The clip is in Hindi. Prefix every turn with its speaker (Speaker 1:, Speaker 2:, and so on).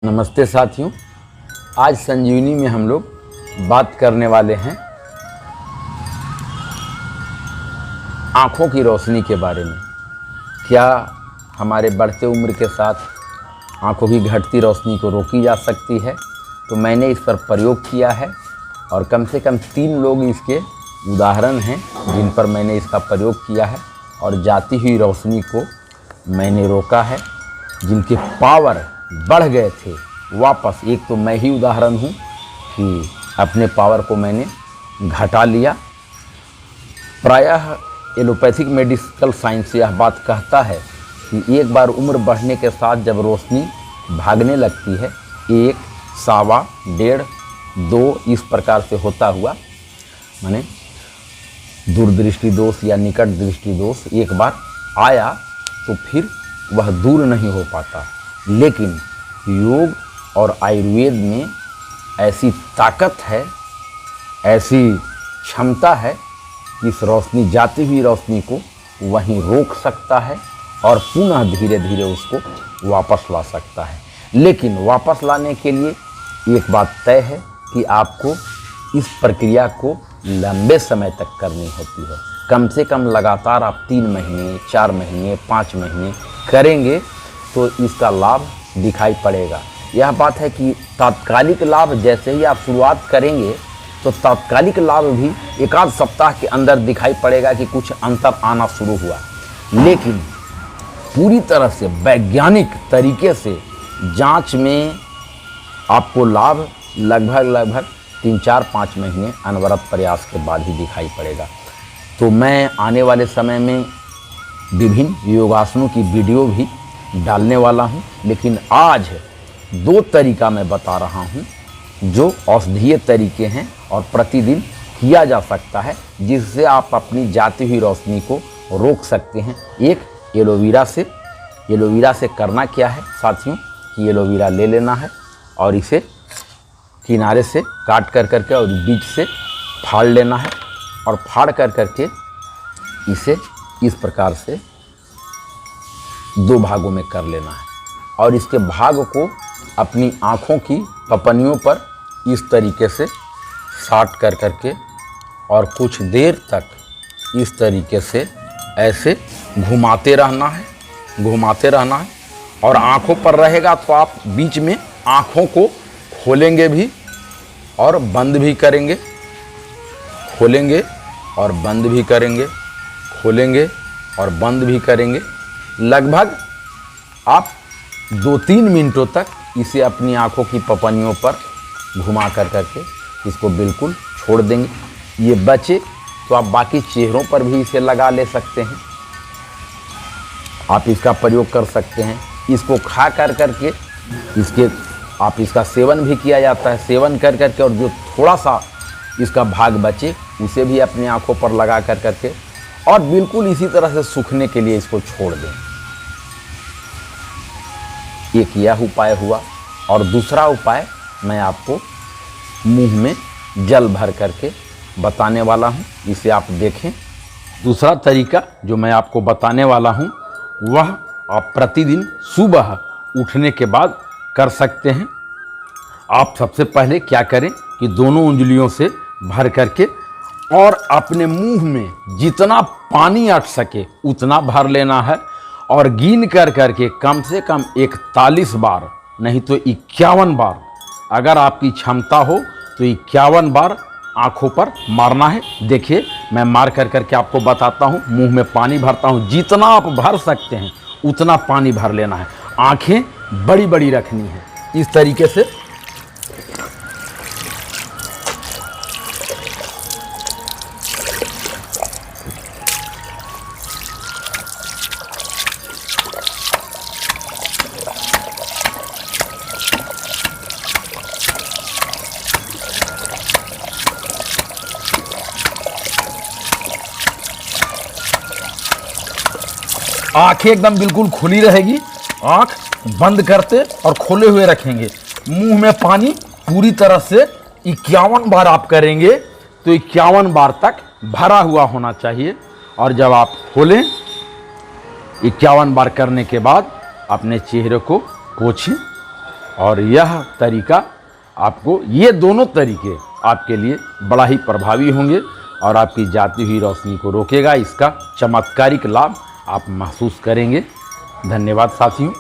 Speaker 1: नमस्ते साथियों, आज संजीवनी में हम लोग बात करने वाले हैं आँखों की रोशनी के बारे में। क्या हमारे बढ़ते उम्र के साथ आँखों की घटती रोशनी को रोकी जा सकती है? तो मैंने इस पर प्रयोग किया है और कम से कम 3 लोग इसके उदाहरण हैं जिन पर मैंने इसका प्रयोग किया है और जाती हुई रोशनी को मैंने रोका है। जिनके पावर बढ़ गए थे वापस, एक तो मैं ही उदाहरण हूँ कि अपने पावर को मैंने घटा लिया। प्रायः एलोपैथिक मेडिकल साइंस यह बात कहता है कि एक बार उम्र बढ़ने के साथ जब रोशनी भागने लगती है, 1, सवा, 1.5, 2 इस प्रकार से होता हुआ, माने दूरदृष्टि दोष या निकट दृष्टि दोष एक बार आया तो फिर वह दूर नहीं हो पाता। लेकिन योग और आयुर्वेद में ऐसी ताकत है, ऐसी क्षमता है कि इस रोशनी, जाती हुई रोशनी को वहीं रोक सकता है और पुनः धीरे धीरे उसको वापस ला सकता है। लेकिन वापस लाने के लिए एक बात तय है कि आपको इस प्रक्रिया को लंबे समय तक करनी होती है। कम से कम लगातार आप 3 महीने, 4 महीने, 5 महीने करेंगे तो इसका लाभ दिखाई पड़ेगा। यह बात है कि तात्कालिक लाभ जैसे ही आप शुरुआत करेंगे तो तात्कालिक लाभ भी 1 सप्ताह के अंदर दिखाई पड़ेगा कि कुछ अंतर आना शुरू हुआ। लेकिन पूरी तरह से वैज्ञानिक तरीके से जांच में आपको लाभ लगभग 3, 4, 5 महीने अनवरत प्रयास के बाद ही दिखाई पड़ेगा। तो मैं आने वाले समय में विभिन्न योगासनों की वीडियो भी डालने वाला हूं, लेकिन आज 2 तरीका मैं बता रहा हूं जो औषधीय तरीके हैं और प्रतिदिन किया जा सकता है, जिससे आप अपनी जाती हुई रोशनी को रोक सकते हैं। एक एलोवेरा से। एलोवेरा से करना क्या है साथियों कि एलोवेरा ले लेना है और इसे किनारे से काट कर करके और बीच से फाड़ लेना है और फाड़ कर करके इसे इस प्रकार से 2 भागों में कर लेना है और इसके भाग को अपनी आँखों की पपनियों पर इस तरीके से साट कर करके और कुछ देर तक इस तरीके से ऐसे घुमाते रहना है और आँखों पर रहेगा तो आप बीच में आँखों को खोलेंगे भी और बंद भी करेंगे, खोलेंगे और बंद भी करेंगे, खोलेंगे और बंद भी करेंगे। लगभग आप 2-3 मिनटों तक इसे अपनी आँखों की पपनियों पर घुमा कर करके इसको बिल्कुल छोड़ देंगे। ये बचे तो आप बाकी चेहरों पर भी इसे लगा ले सकते हैं। आप इसका प्रयोग कर सकते हैं। इसको खा कर करके आप इसका सेवन भी किया जाता है। सेवन कर करके और जो थोड़ा सा इसका भाग बचे उसे भी अपनी आँखों पर लगा कर करके और बिल्कुल इसी तरह से सूखने के लिए इसको छोड़ दें। एक यह उपाय हुआ और दूसरा उपाय मैं आपको मुंह में जल भर करके बताने वाला हूं, इसे आप देखें। दूसरा तरीका जो मैं आपको बताने वाला हूं वह आप प्रतिदिन सुबह उठने के बाद कर सकते हैं। आप सबसे पहले क्या करें कि दोनों उंगलियों से भर करके और अपने मुंह में जितना पानी अट सके उतना भर लेना है और गिन कर करके कम से कम 41 बार, नहीं तो 51 बार, अगर आपकी क्षमता हो तो 51 बार आँखों पर मारना है। देखिए मैं मार कर करके आपको बताता हूँ। मुंह में पानी भरता हूँ, जितना आप भर सकते हैं उतना पानी भर लेना है। आँखें बड़ी बड़ी रखनी है इस तरीके से। आंखें एकदम बिल्कुल खुली रहेगी, आंख बंद करते और खोले हुए रखेंगे। मुंह में पानी पूरी तरह से 51 बार आप करेंगे तो 51 बार तक भरा हुआ होना चाहिए। और जब आप खोलें 51 बार करने के बाद अपने चेहरे को पोछें और यह तरीका आपको, ये दोनों तरीके आपके लिए बड़ा ही प्रभावी होंगे और आपकी जाती हुई रोशनी को रोकेगा। इसका चमत्कारिक लाभ आप महसूस करेंगे। धन्यवाद साथियों।